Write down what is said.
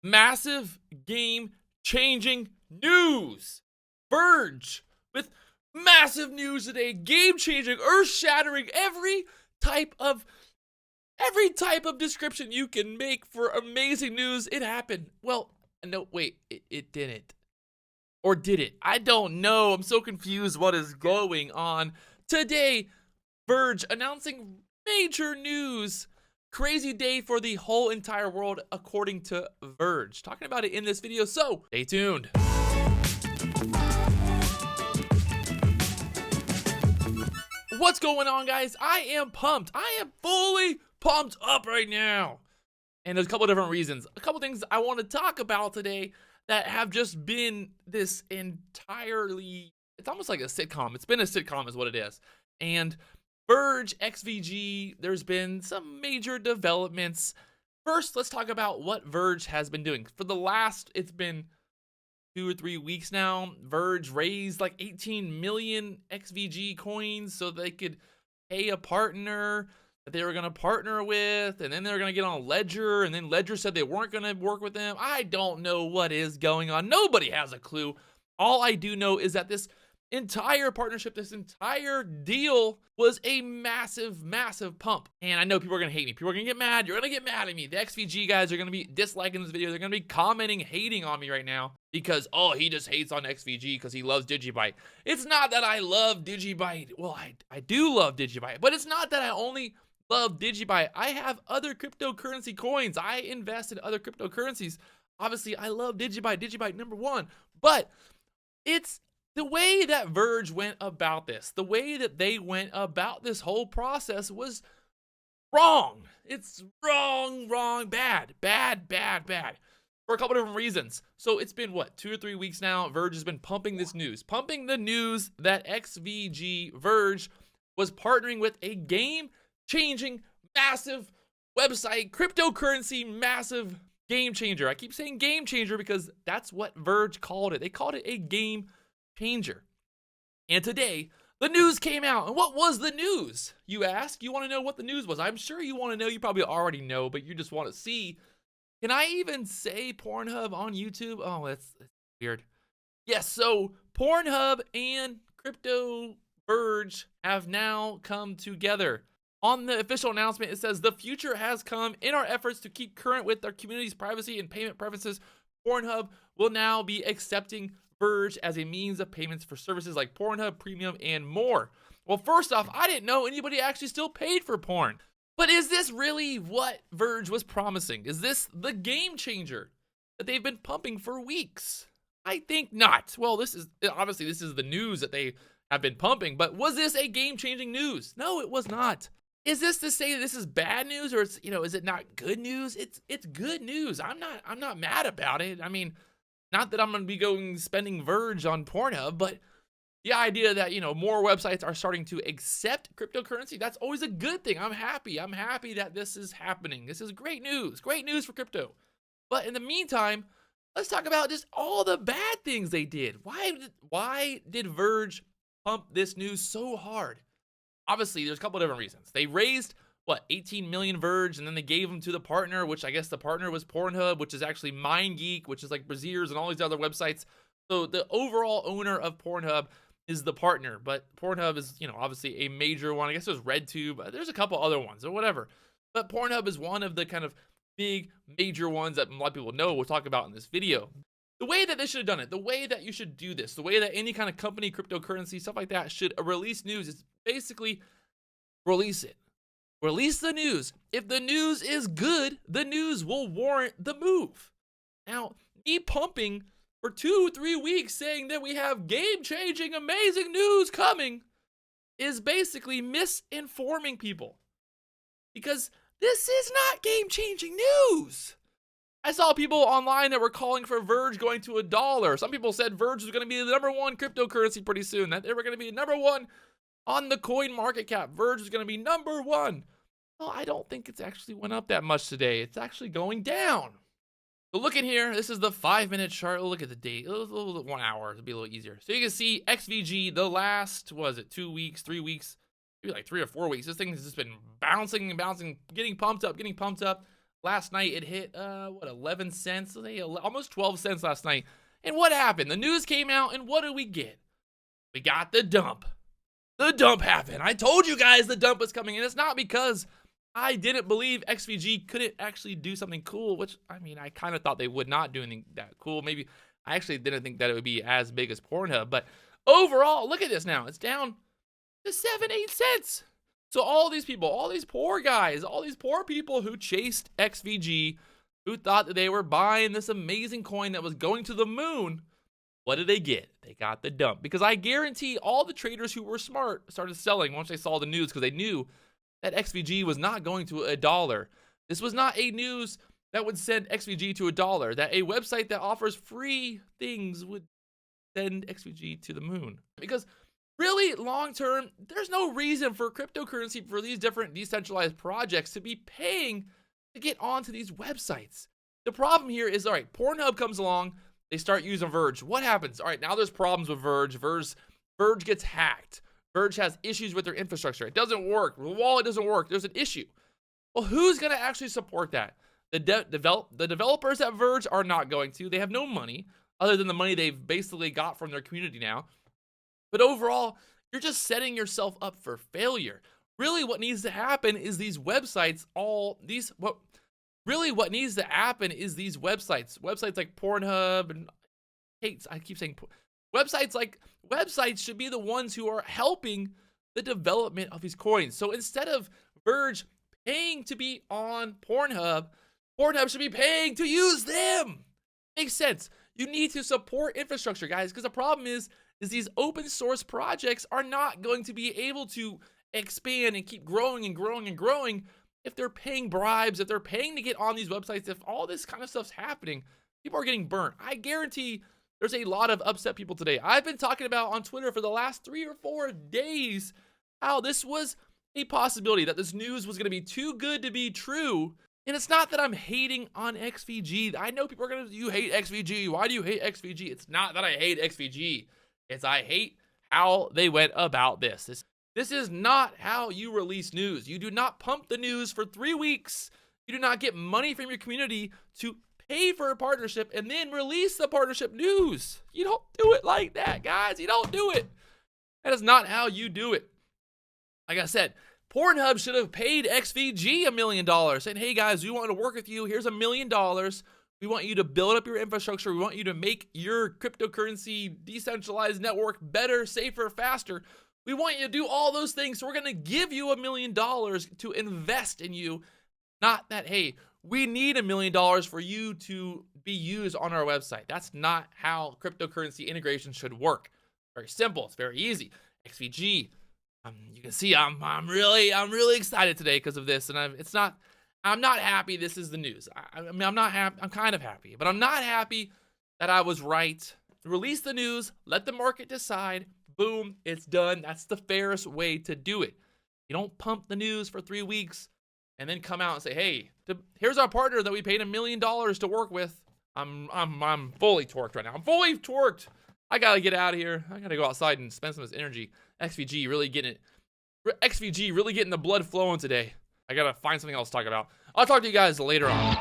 massive game-changing news. Verge with massive news today, game-changing, earth-shattering, every type of description you can make for amazing news. It happened. Well, no, wait, it didn't. Or did it? I don't know. I'm so confused what is going on. Today, Verge announcing major news. Crazy day for the whole entire world, according to Verge. Talking about it in this video, so stay tuned. What's going on, guys? I am pumped. I am fully pumped up right now. And there's a couple different reasons. A couple things I want to talk about today that have just been this entirely, it's almost like a sitcom. It's been a sitcom is what it is. And Verge, Xvg, there's been some major developments. First, let's talk about what Verge has been doing. For the last, it's been 2 or 3 weeks now, Verge raised like 18 million Xvg coins so they could pay a partner that they were going to partner with, and then they were going to get on Ledger, and then Ledger said they weren't going to work with them. I don't know what is going on. Nobody has a clue. All I do know is that this entire partnership, this entire deal was a massive, massive pump. And I know people are going to hate me. People are going to get mad. You're going to get mad at me. The Xvg guys are going to be disliking this video. They're going to be commenting, hating on me right now because, oh, he just hates on Xvg because he loves Digibyte. It's not that I love Digibyte. Well, I do love Digibyte, but it's not that I only love Digibyte. I have other cryptocurrency coins. I invest in other cryptocurrencies. Obviously, I love Digibyte. Digibyte #1. But it's the way that Verge went about this, the way that they went about this whole process was wrong. It's wrong, bad for a couple different reasons. So it's been what, 2 or 3 weeks now? Verge has been pumping this news, pumping the news that Xvg Verge was partnering with a game-changing, massive website, cryptocurrency, massive game changer. I keep saying game changer because that's what Verge called it. They called it a game changer. And today, the news came out. And what was the news, you ask? You want to know what the news was? I'm sure you want to know. You probably already know, but you just want to see. Can I even say Pornhub on YouTube? Oh, that's weird. Yes, so Pornhub and Crypto Verge have now come together. On the official announcement, it says, the future has come. In our efforts to keep current with our community's privacy and payment preferences, Pornhub will now be accepting Verge as a means of payments for services like Pornhub Premium and more. Well, first off, I didn't know anybody actually still paid for porn. But is this really what Verge was promising? Is this the game changer that they've been pumping for weeks? I think not. Well, this is the news that they have been pumping, but was this a game-changing news? No, it was not. Is this to say that this is bad news, or is it not good news? It's good news. I'm not mad about it. I mean, not that I'm going to be going spending Verge on Pornhub, but the idea that, more websites are starting to accept cryptocurrency, that's always a good thing. I'm happy. I'm happy that this is happening. This is great news. Great news for crypto. But in the meantime, let's talk about just all the bad things they did. Why did Verge pump this news so hard? Obviously, there's a couple of different reasons. They raised, 18 million Verge, and then they gave them to the partner, which I guess the partner was Pornhub, which is actually MindGeek, which is like Brazzers and all these other websites. So the overall owner of Pornhub is the partner, but Pornhub is, obviously a major one. I guess there's RedTube. There's a couple other ones or whatever. But Pornhub is one of the kind of big, major ones that a lot of people know we'll talk about in this video. The way that they should have done it, the way that you should do this, the way that any kind of company, cryptocurrency, stuff like that should release news is basically release it. Release the news. If the news is good, the news will warrant the move. Now, me pumping for 2-3 weeks saying that we have game-changing, amazing news coming is basically misinforming people. Because this is not game-changing news. I saw people online that were calling for Verge going to $1. Some people said Verge was going to be the #1 cryptocurrency pretty soon, that they were going to be #1 on the coin market cap. Verge is going to be #1. Well, I don't think it's actually went up that much today. It's actually going down. So look in here. This is the 5-minute chart. Look at the date. A little 1 hour. It'll be a little easier. So you can see Xvg, the last, 2 weeks, 3 weeks, maybe like 3 or 4 weeks. This thing has just been bouncing and bouncing, getting pumped up. Last night it hit what, 11 cents? Almost 12 cents last night. And what happened? The news came out, and what did we get? We got the dump. The dump happened. I told you guys the dump was coming, and it's not because I didn't believe XVG couldn't actually do something cool, which, I mean, I kind of thought they would not do anything that cool. Maybe I actually didn't think that it would be as big as Pornhub, but overall, look at this now. It's down to 7-8 cents. So all these people, all these poor guys, all these poor people who chased XVG, who thought that they were buying this amazing coin that was going to the moon, what did they get? They got the dump. Because I guarantee all the traders who were smart started selling once they saw the news, because they knew that XVG was not going to $1. This was not a news that would send XVG to $1, that a website that offers free things would send XVG to the moon. Because really, long term, there's no reason for cryptocurrency, for these different decentralized projects, to be paying to get onto these websites. The problem here is, all right, Pornhub comes along, they start using Verge. What happens? All right, now there's problems with Verge. Verge gets hacked. Verge has issues with their infrastructure. It doesn't work. The wallet doesn't work. There's an issue. Well, who's going to actually support that? The developers at Verge are not going to. They have no money other than the money they've basically got from their community now. But overall, you're just setting yourself up for failure. Really, what needs to happen is these websites, what needs to happen is these websites like Pornhub, and I keep saying websites should be the ones who are helping the development of these coins. So instead of Verge paying to be on Pornhub, Pornhub should be paying to use them. Makes sense. You need to support infrastructure, guys, because the problem is these open source projects are not going to be able to expand and keep growing and growing and growing if they're paying bribes, if they're paying to get on these websites, if all this kind of stuff's happening. People are getting burnt. I guarantee there's a lot of upset people today. I've been talking about on Twitter for the last 3 or 4 days how this was a possibility, that this news was going to be too good to be true. And it's not that I'm hating on XVG. I know people are going to, you hate XVG. Why do you hate XVG? It's not that I hate XVG. It's I hate how they went about this. This is not how you release news. You do not pump the news for 3 weeks. You do not get money from your community to pay for a partnership and then release the partnership news. You don't do it like that, guys. You don't do it. That is not how you do it. Like I said, Pornhub should have paid XVG $1 million, saying, hey guys, we want to work with you. Here's $1 million. We want you to build up your infrastructure. We want you to make your cryptocurrency decentralized network better, safer, faster. We want you to do all those things. So we're going to give you $1 million to invest in you. Not that, hey, we need $1 million for you to be used on our website. That's not how cryptocurrency integration should work. Very simple. It's very easy. XVG. You can see I'm really excited today because of this, and I'm not happy this is the news. I mean, I'm not happy. I'm kind of happy, but I'm not happy that I was right. Release the news, let the market decide. Boom, it's done. That's the fairest way to do it. You don't pump the news for 3 weeks and then come out and say, hey, here's our partner that we paid $1 million to work with. I'm fully torqued right now. I'm fully torqued. I gotta get out of here. I gotta go outside and spend some of this energy. XVG really getting the blood flowing today. I gotta find something else to talk about. I'll talk to you guys later on.